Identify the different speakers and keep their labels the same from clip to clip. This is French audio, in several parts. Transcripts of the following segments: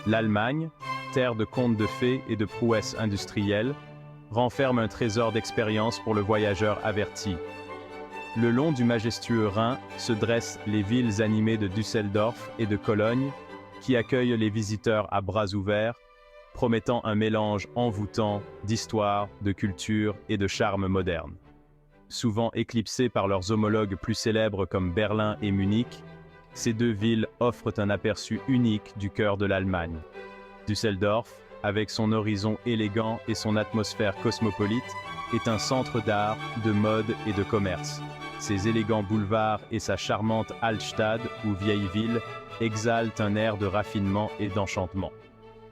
Speaker 1: L'Allemagne, terre de contes de fées et de prouesses industrielles, renferme un trésor d'expérience pour le voyageur averti. Le long du majestueux Rhin se dressent les villes animées de Düsseldorf et de Cologne, qui accueillent les visiteurs à bras ouverts, promettant un mélange envoûtant d'histoire, de culture et de charme moderne. Souvent éclipsées par leurs homologues plus célèbres comme Berlin et Munich, ces deux villes offrent un aperçu unique du cœur de l'Allemagne. Düsseldorf, avec son horizon élégant et son atmosphère cosmopolite, est un centre d'art, de mode et de commerce. Ses élégants boulevards et sa charmante Altstadt, ou vieille ville, exaltent un air de raffinement et d'enchantement.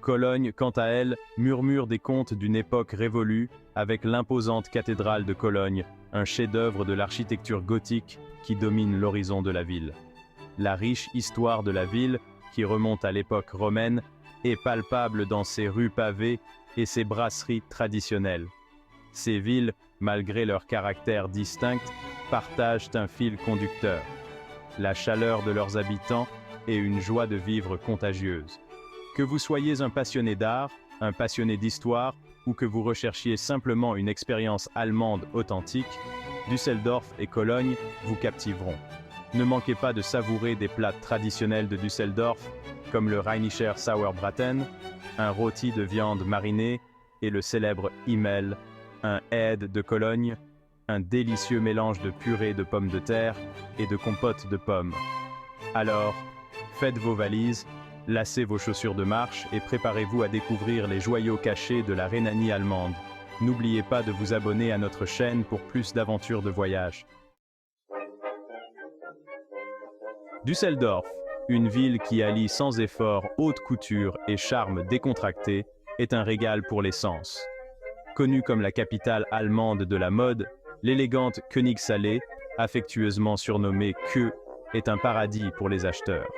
Speaker 1: Cologne, quant à elle, murmure des contes d'une époque révolue, avec l'imposante cathédrale de Cologne, un chef-d'œuvre de l'architecture gothique qui domine l'horizon de la ville. La riche histoire de la ville, qui remonte à l'époque romaine, est palpable dans ses rues pavées et ses brasseries traditionnelles. Ces villes, malgré leur caractère distinct, partagent un fil conducteur, la chaleur de leurs habitants et une joie de vivre contagieuse. Que vous soyez un passionné d'art, un passionné d'histoire ou que vous recherchiez simplement une expérience allemande authentique, Düsseldorf et Cologne vous captiveront. Ne manquez pas de savourer des plats traditionnels de Düsseldorf comme le Rheinischer Sauerbraten, un rôti de viande marinée et le célèbre Himmel, un Aed de Cologne, un délicieux mélange de purée de pommes de terre et de compote de pommes. Alors, faites vos valises, lacez vos chaussures de marche et préparez-vous à découvrir les joyaux cachés de la Rhénanie allemande. N'oubliez pas de vous abonner à notre chaîne pour plus d'aventures de voyage. Düsseldorf, une ville qui allie sans effort haute couture et charme décontracté, est un régal pour les sens. Connue comme la capitale allemande de la mode, l'élégante Königsallee, affectueusement surnommée Kö, est un paradis pour les acheteurs.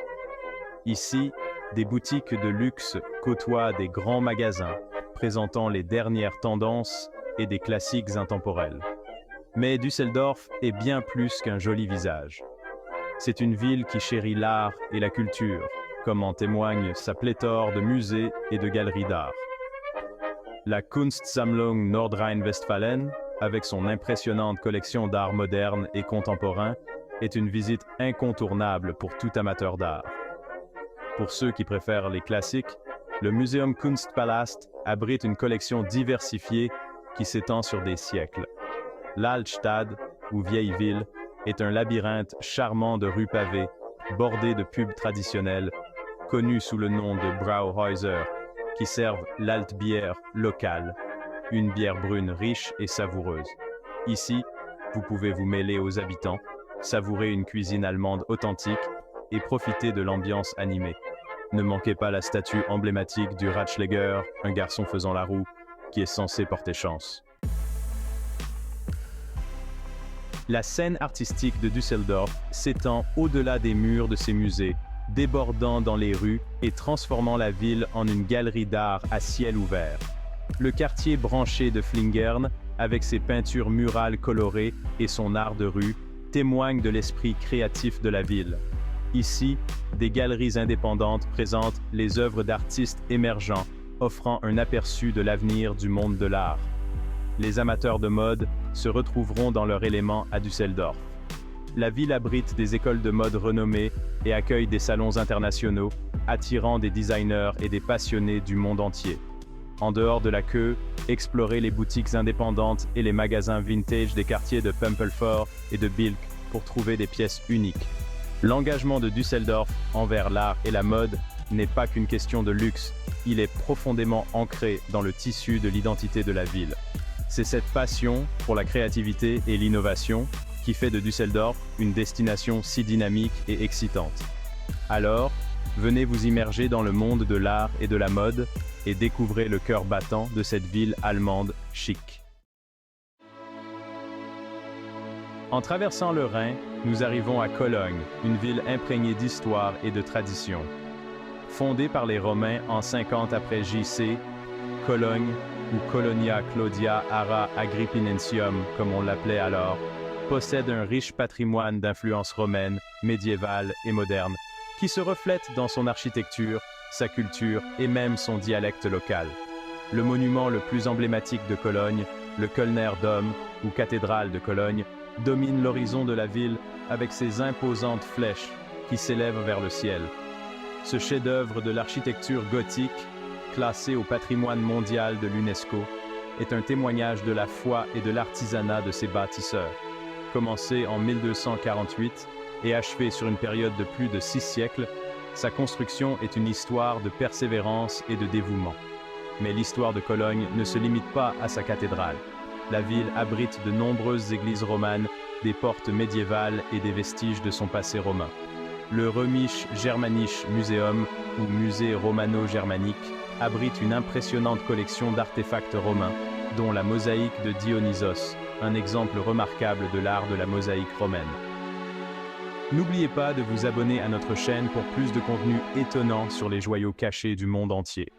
Speaker 1: Ici, des boutiques de luxe côtoient des grands magasins, présentant les dernières tendances et des classiques intemporels. Mais Düsseldorf est bien plus qu'un joli visage. C'est une ville qui chérit l'art et la culture, comme en témoigne sa pléthore de musées et de galeries d'art. La Kunstsammlung Nordrhein-Westfalen, avec son impressionnante collection d'art moderne et contemporain, est une visite incontournable pour tout amateur d'art. Pour ceux qui préfèrent les classiques, le Museum Kunstpalast abrite une collection diversifiée qui s'étend sur des siècles. L'Altstadt, ou vieille ville, est un labyrinthe charmant de rues pavées, bordées de pubs traditionnelles, connues sous le nom de Brauhäuser, qui servent l'Altbier locale, une bière brune riche et savoureuse. Ici, vous pouvez vous mêler aux habitants, savourer une cuisine allemande authentique et profiter de l'ambiance animée. Ne manquez pas la statue emblématique du Ratschläger, un garçon faisant la roue, qui est censé porter chance. La scène artistique de Düsseldorf s'étend au-delà des murs de ses musées, débordant dans les rues et transformant la ville en une galerie d'art à ciel ouvert. Le quartier branché de Flingern, avec ses peintures murales colorées et son art de rue, témoigne de l'esprit créatif de la ville. Ici, des galeries indépendantes présentent les œuvres d'artistes émergents, offrant un aperçu de l'avenir du monde de l'art. Les amateurs de mode se retrouveront dans leur élément à Düsseldorf. La ville abrite des écoles de mode renommées et accueille des salons internationaux, attirant des designers et des passionnés du monde entier. En dehors de la queue, explorez les boutiques indépendantes et les magasins vintage des quartiers de Pempelfort et de Bilk pour trouver des pièces uniques. L'engagement de Düsseldorf envers l'art et la mode n'est pas qu'une question de luxe, il est profondément ancré dans le tissu de l'identité de la ville. C'est cette passion pour la créativité et l'innovation qui fait de Düsseldorf une destination si dynamique et excitante. Alors, venez vous immerger dans le monde de l'art et de la mode et découvrez le cœur battant de cette ville allemande chic. En traversant le Rhin, nous arrivons à Cologne, une ville imprégnée d'histoire et de tradition. Fondée par les Romains en 50 après J.C., Cologne, ou Colonia Claudia Ara Agrippinensium comme on l'appelait alors, possède un riche patrimoine d'influence romaine, médiévale et moderne qui se reflète dans son architecture, sa culture et même son dialecte local. Le monument le plus emblématique de Cologne, le Kölner Dom, ou cathédrale de Cologne, domine l'horizon de la ville avec ses imposantes flèches qui s'élèvent vers le ciel. Ce chef-d'œuvre de l'architecture gothique, classé au patrimoine mondial de l'UNESCO, est un témoignage de la foi et de l'artisanat de ses bâtisseurs. Commencé en 1248 et achevé sur une période de plus de 6 siècles, sa construction est une histoire de persévérance et de dévouement. Mais l'histoire de Cologne ne se limite pas à sa cathédrale. La ville abrite de nombreuses églises romanes, des portes médiévales et des vestiges de son passé romain. Le Römisch-Germanisches Museum, ou Musée romano-germanique, abrite une impressionnante collection d'artefacts romains, dont la mosaïque de Dionysos, un exemple remarquable de l'art de la mosaïque romaine. N'oubliez pas de vous abonner à notre chaîne pour plus de contenu étonnant sur les joyaux cachés du monde entier.